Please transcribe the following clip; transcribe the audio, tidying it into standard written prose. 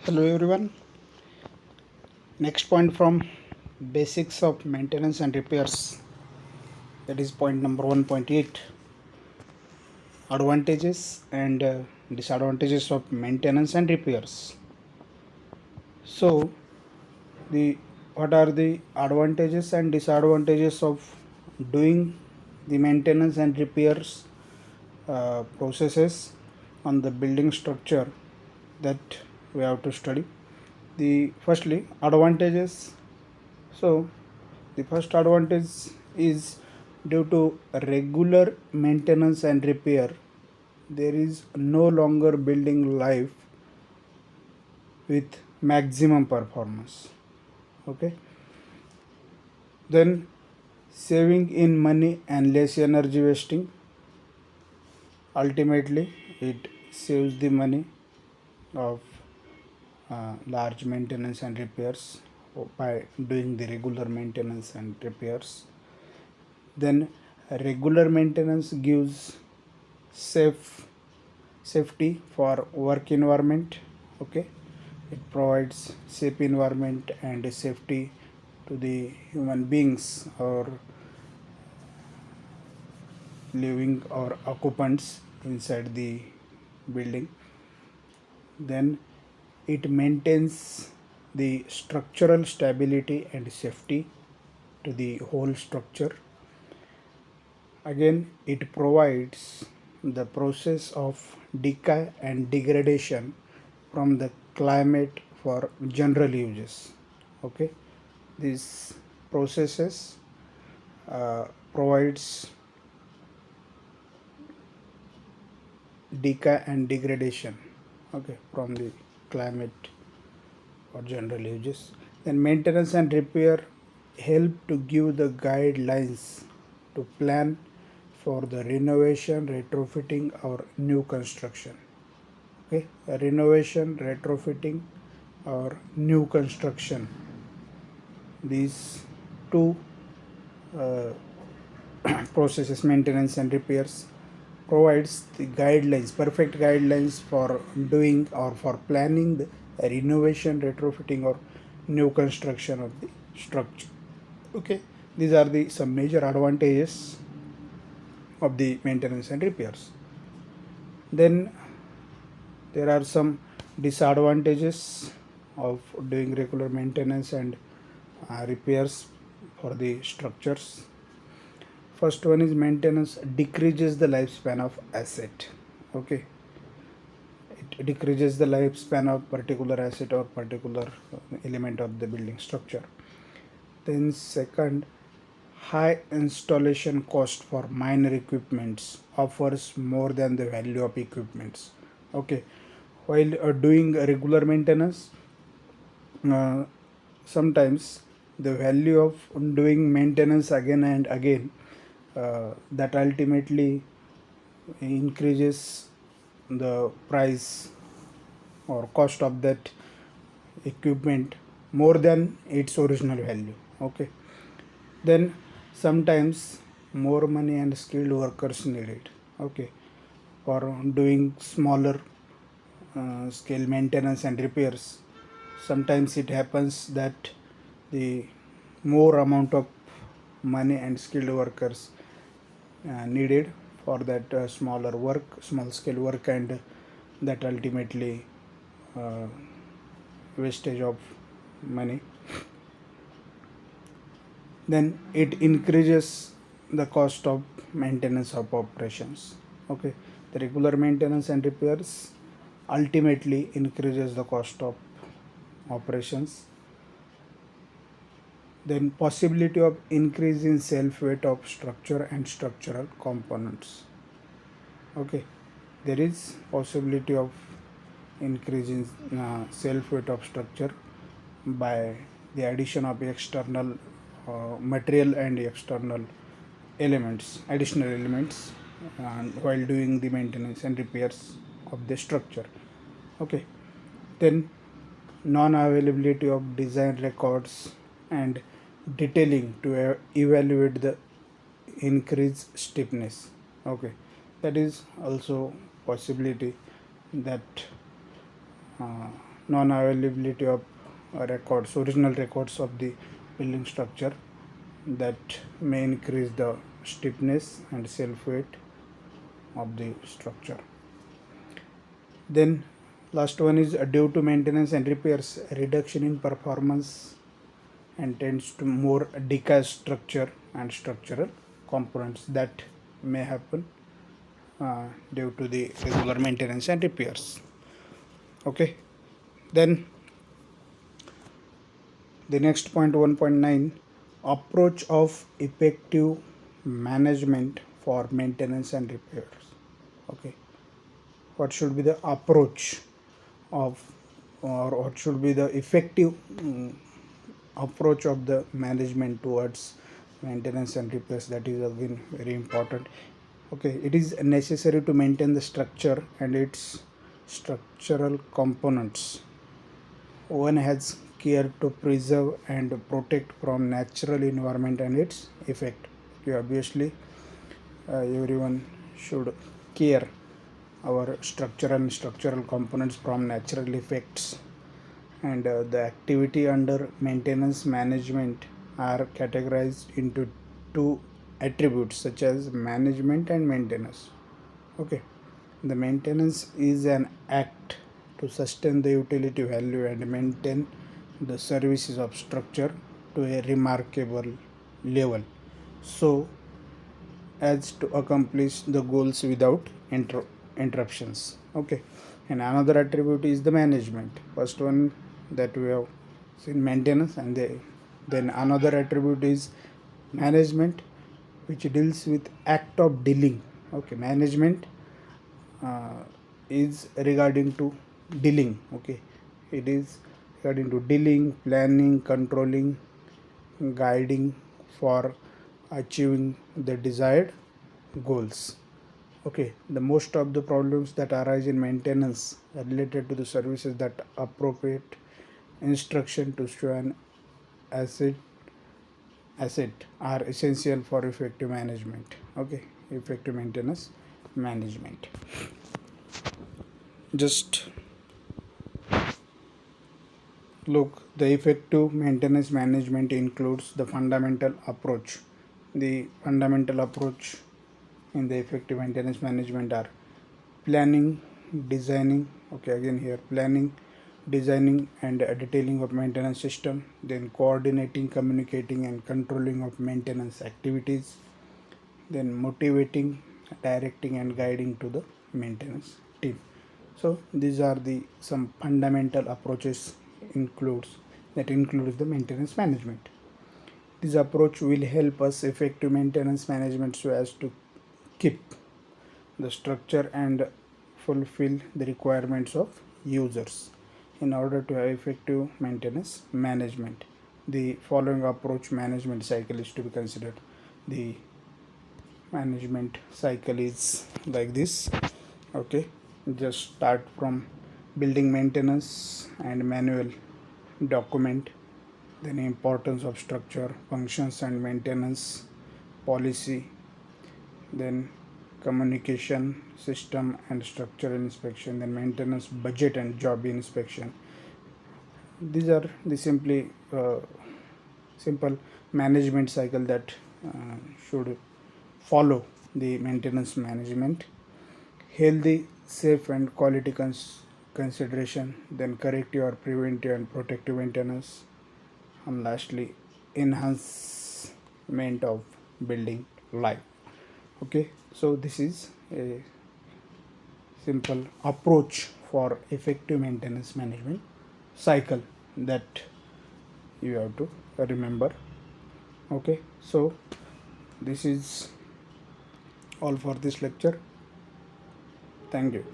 Hello everyone. Next point from basics of maintenance and repairs. That is point number 1.8. Advantages and disadvantages of maintenance and repairs. So, the what are the advantages and disadvantages of doing the maintenance and repairs processes on the building structure that we have to study. The firstly advantages. So the first advantage is due to regular maintenance and repair, there is no longer building life with maximum performance. Okay. Then saving in money and less energy wasting. Ultimately, it saves the money of large maintenance and repairs by doing the regular maintenance and repairs. Then regular maintenance gives safety for work environment. Okay, it provides safe environment and safety to the human beings or living or occupants inside the building. Then it maintains the structural stability and safety to the whole structure. Again, it provides the process of decay and degradation from the climate for general uses. Okay, these processes provides decay and degradation, okay, from the climate for general uses. Then maintenance and repair help to give the guidelines to plan for the renovation, retrofitting or new construction. Okay, renovation, retrofitting or new construction, these two uh, processes, maintenance and repairs, provides the guidelines, perfect guidelines for doing or for planning the renovation, retrofitting or new construction of the structure. Okay, these are the some major advantages of the maintenance and repairs. Then there are some disadvantages of doing regular maintenance and repairs for the structures. First one is maintenance decreases the lifespan of asset. Okay, it decreases the lifespan of particular asset or particular element of the building structure. Then second, high installation cost for minor equipments offers more than the value of equipments. Okay, while doing regular maintenance, uh, sometimes the value of doing maintenance again and again, that ultimately increases the price or cost of that equipment more than its original value. Okay, then sometimes more money and skilled workers needed. Okay, for doing smaller scale maintenance and repairs, sometimes it happens that the more amount of money and skilled workers needed for that smaller work, small scale work, and that ultimately uh, wastage of money. Then it increases the cost of maintenance of operations. Okay, the regular maintenance and repairs ultimately increases the cost of operations. Then possibility of increase in self weight of structure and structural components. Okay, there is possibility of increase in self weight of structure by the addition of external material and external elements, additional elements, while doing the maintenance and repairs of the structure. Okay, then non-availability of design records and detailing to evaluate the increased stiffness. Okay, that is also possibility that non-availability of records, original records of the building structure, that may increase the stiffness and self weight of the structure. Then last one is due to maintenance and repairs, reduction in performance and tends to more decay structure and structural components that may happen due to the regular maintenance and repairs. Okay, then the next point, 1.9, approach of effective management for maintenance and repairs. Okay, what should be the approach of, or what should be the effective approach of the management towards maintenance and repairs? That is again very important. Okay, it is necessary to maintain the structure and its structural components. One has care to preserve and protect from natural environment and its effect. Okay, obviously everyone should care our structure and structural components from natural effects, and the activity under maintenance management are categorized into two attributes such as management and maintenance. Okay, the maintenance is an act to sustain the utility value and maintain the services of structure to a remarkable level, so as to accomplish the goals without interruptions. Okay, and another attribute is the management. First one that we have seen, maintenance, and then another attribute is management, which deals with act of dealing. Okay, management is regarding to dealing. Okay, it is regarding to dealing, planning, controlling, guiding for achieving the desired goals. Okay, the most of the problems that arise in maintenance are related to the services that appropriate instruction to show an asset are essential for effective management. Okay, effective maintenance management. Just look, the effective maintenance management includes the fundamental approach. The fundamental approach in the effective maintenance management are planning, designing. Okay, again here, planning, designing and detailing of maintenance system, then coordinating, communicating and controlling of maintenance activities, then motivating, directing and guiding to the maintenance team. So these are the some fundamental approaches includes the maintenance management. This approach will help us effective maintenance management so as to keep the structure and fulfill the requirements of users. In order to have effective maintenance management, the following approach management cycle is to be considered. The management cycle is like this. Okay, just start from building maintenance and manual document, then importance of structure, functions and maintenance policy, then communication system and structural inspection, then maintenance budget and job inspection. These are the simple management cycle that should follow the maintenance management. Healthy, safe and quality consideration, then corrective or preventive and protective maintenance, and lastly enhancement of building life. Okay, so this is a simple approach for effective maintenance management cycle that you have to remember. Okay, so this is all for this lecture. Thank you.